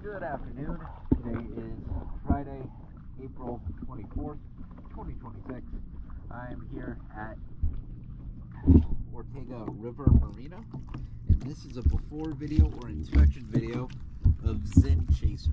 Good afternoon. Today is Friday, April 24th, 2026. I'm here at Ortega River Marina, and this is a before video or inspection video of Zen Chaser.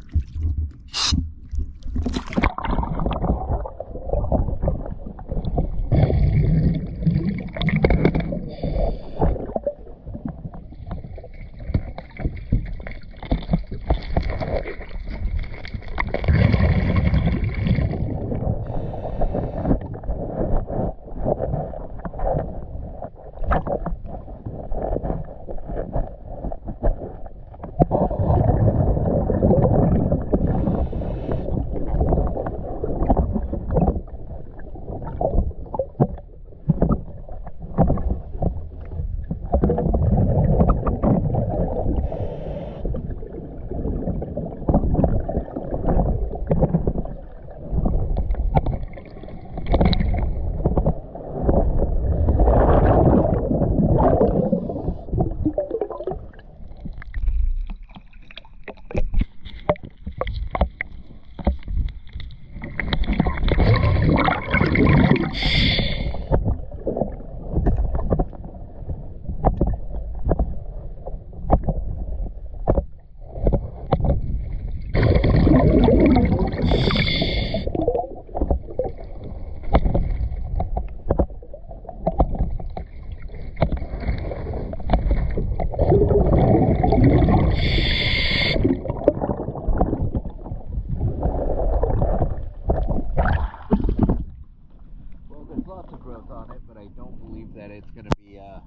There's lots of growth on it, but I don't believe that it's going to be an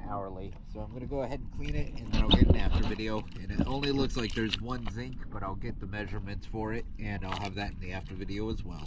hourly. So I'm going to go ahead and clean it, and then I'll get an after video. And it only looks like there's one zinc, but I'll get the measurements for it, and I'll have that in the after video as well.